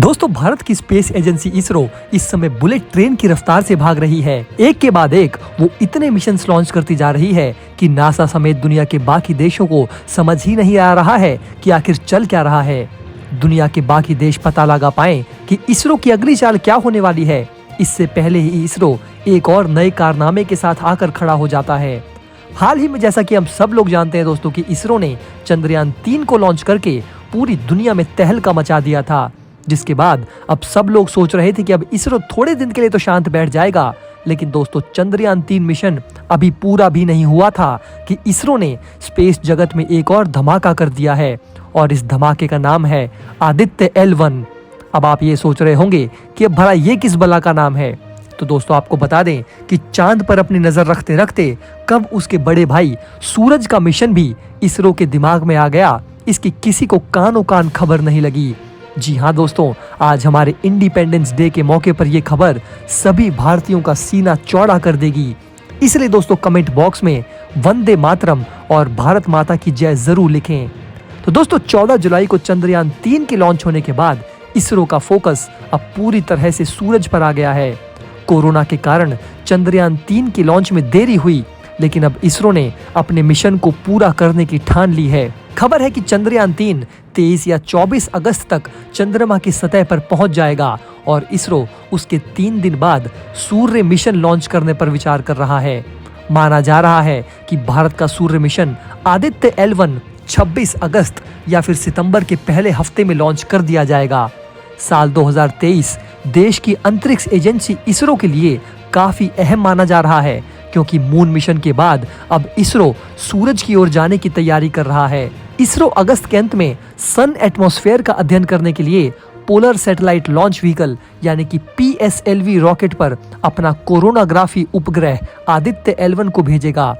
दोस्तों, भारत की space agency ISRO इस समय बुलेट ट्रेन की रफ्तार से भाग रही है। एक के बाद एक वो इतने मिशन लॉन्च करती जा रही है कि नासा समेत दुनिया के बाकी देशों को समझ ही नहीं आ रहा है कि आखिर चल क्या रहा है। दुनिया के बाकी देश पता लगा पाए कि इसरो की अगली चाल क्या होने वाली है, इससे पहले ही इसरो एक और नए कारनामे के साथ आकर खड़ा हो जाता है। हाल ही में जैसा कि हम सब लोग जानते हैं दोस्तों कि इसरो ने चंद्रयान 3 को लॉन्च करके पूरी दुनिया में तहलका मचा दिया था, जिसके बाद अब सब लोग सोच रहे थे कि अब इसरो थोड़े दिन के लिए तो शांत बैठ जाएगा। लेकिन दोस्तों, चंद्रयान 3 मिशन अभी पूरा भी नहीं हुआ था कि इसरो ने स्पेस जगत में एक और धमाका कर दिया है, और इस धमाके का नाम है आदित्य L1। अब आप ये सोच रहे होंगे कि अब भला ये किस बला का नाम है। तो दोस्तों, आपको बता दें कि चांद पर अपनी नजर रखते रखते कब उसके बड़े भाई सूरज का मिशन भी इसरो के दिमाग में आ गया, इसकी किसी को कानों कान खबर नहीं लगी। जी हाँ दोस्तों, आज हमारे इंडिपेंडेंस डे के मौके पर यह खबर सभी भारतीयों का सीना चौड़ा कर देगी। इसलिए दोस्तों, कमेंट बॉक्स में वंदे मातरम और भारत माता की जय जरूर लिखें। तो दोस्तों, 14 जुलाई को चंद्रयान 3 के लॉन्च होने के बाद इसरो का फोकस अब पूरी तरह से सूरज पर आ गया है। कोरोना के कारण चंद्रयान 3 के लॉन्च में देरी हुई, लेकिन अब इसरो ने अपने मिशन को पूरा करने की ठान ली है। खबर है कि चंद्रयान 3 23 या 24 अगस्त तक चंद्रमा की सतह पर पहुंच जाएगा, और इसरो उसके 3 दिन बाद सूर्य मिशन लॉन्च करने पर विचार कर रहा है। माना जा रहा है कि भारत का सूर्य मिशन आदित्य L1 26 अगस्त या फिर सितंबर के पहले हफ्ते में लॉन्च कर दिया जाएगा। साल 2023 देश की अंतरिक्ष एजेंसी इसरो के लिए काफी अहम माना जा रहा है, क्योंकि मून मिशन के बाद अब इसरो सूरज की ओर जाने की तैयारी कर रहा है। इसरो अगस्त के अंत में सन एटमॉस्फेयर का अध्ययन करने के लिए पोलर सैटेलाइट लॉन्च व्हीकल यानी कि PSLV रॉकेट पर अपना कोरोनाग्राफी उपग्रह आदित्य L1 को भेजेगा।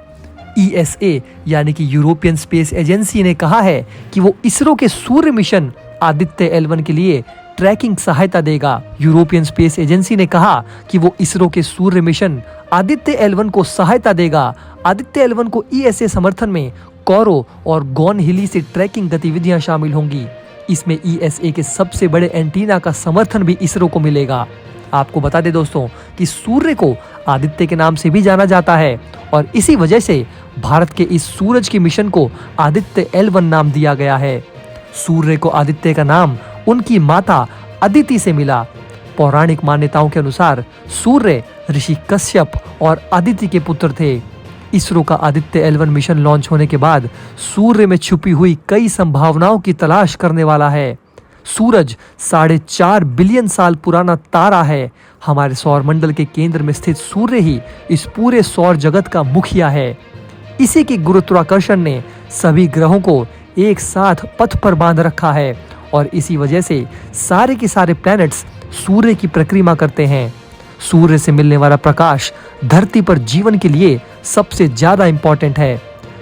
ESA यानी कि यूरोपियन स्पेस एजेंसी ने कहा है कि वो इसरो के सूर्य मिशन आदित्य L1 के लिए ट्रैकिंग सहायता देगा। यूरोपियन स्पेस एजेंसी ने कहा कि वो इसरो के सूर्य मिशन आदित्य L1 को सहायता देगा। आदित्य L1 को ESA समर्थन में कोरो और गॉनहिली से ट्रैकिंग गतिविधियां शामिल होंगी। इसमें ESA के सबसे बड़े एंटीना का समर्थन भी इसरो को मिलेगा। आपको बता दें दोस्तों कि सूर्य को आदित्य के नाम से भी जाना जाता है, और इसी वजह से भारत के इस सूरज के मिशन को आदित्य L1 नाम दिया गया है। सूर्य को आदित्य का नाम उनकी माता अदिति से मिला। पौराणिक मान्यताओं के अनुसार सूर्य ऋषि कश्यप और अदिति के पुत्र थे। इसरो का आदित्य L1 मिशन लॉन्च होने के बाद सूर्य में छुपी हुई कई संभावनाओं की तलाश करने वाला है। सूरज 4.5 बिलियन साल पुराना तारा है। हमारे सौर मंडल के केंद्र में स्थित सूर्य ही इस पूरे सौर जगत का मुखिया है। इसी की गुरुत्वाकर्षण ने सभी ग्रहों को एक साथ पथ पर बांध रखा है, और इसी वजह से सारे के सारे प्लैनेट्स सूर्य की परिक्रमा करते हैं। सूर्य से मिलने वाला प्रकाश धरती पर जीवन के लिए सबसे ज्यादा इम्पोर्टेंट है।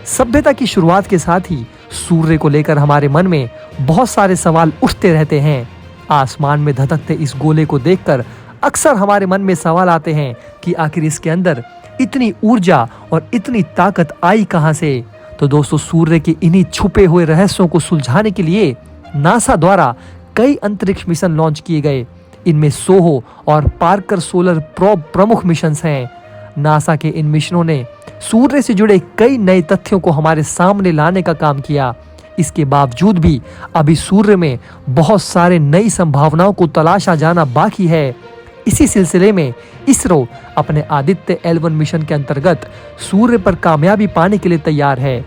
सभ्यता की शुरुआत के साथ ही सूर्य को लेकर हमारे मन में बहुत सारे सवाल उठते रहते हैं। आसमान में धधकते इस गोले को देखकर अक्सर हमारे मन में सवाल आते हैं कि आखिर इसके अंदर इतनी ऊर्जा और इतनी ताकत आई कहां से। तो दोस्तों, सूर्य के इन्हीं छुपे हुए रहस्यों को सुलझाने के लिए नासा द्वारा कई अंतरिक्ष मिशन लॉन्च किए गए। इनमें सोहो और पार्कर सोलर प्रोब प्रमुख मिशंस हैं। नासा के इन मिशनों ने सूर्य से जुड़े कई नए तथ्यों को हमारे सामने लाने का काम किया। इसके बावजूद भी अभी सूर्य में बहुत सारे नई संभावनाओं को तलाशा जाना बाकी है। इसी सिलसिले में इसरो अपने आदित्य L1 मिशन के अंतर्गत सूर्य पर कामयाबी पाने के लिए तैयार है।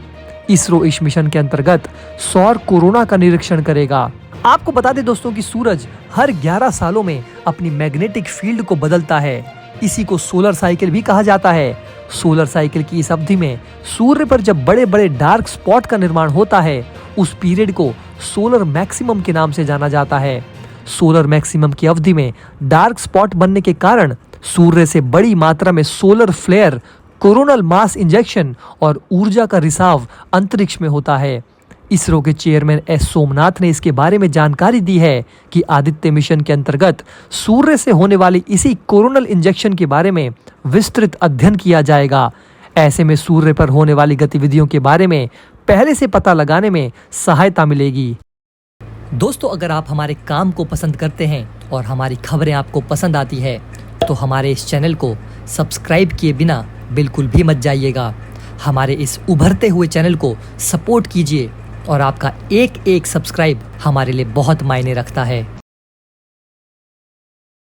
इसरो इस मिशन के अंतर्गत सौर कोरोना का निरीक्षण करेगा। आपको बता दें दोस्तों कि सूरज हर 11 सालों में अपनी मैग्नेटिक फील्ड को बदलता है। इसी को सोलर साइकिल भी कहा जाता है। सोलर साइकिल की इस अवधि में सूर्य पर जब बड़े बड़े डार्क स्पॉट का निर्माण होता है, उस पीरियड को सोलर मैक्सिमम के नाम से जाना जाता है। सोलर मैक्सिमम की अवधि में डार्क स्पॉट बनने के कारण सूर्य से बड़ी मात्रा में solar flare, coronal mass injection और ऊर्जा का रिसाव अंतरिक्ष में होता है। इसरो के चेयरमैन S सोमनाथ ने इसके बारे में जानकारी दी है कि आदित्य मिशन के अंतर्गत सूर्य से होने वाली इसी कोरोनल इंजेक्शन के बारे में विस्तृत अध्ययन किया जाएगा। ऐसे में सूर्य पर होने वाली गतिविधियों के बारे में पहले से पता लगाने में सहायता मिलेगी। दोस्तों, अगर आप हमारे काम को पसंद करते हैं और हमारी खबरें आपको पसंद आती है तो हमारे इस चैनल को सब्सक्राइब किए बिना बिल्कुल भी मत जाइएगा। हमारे इस उभरते हुए चैनल को सपोर्ट कीजिए और आपका एक एक सब्सक्राइब हमारे लिए बहुत मायने रखता है।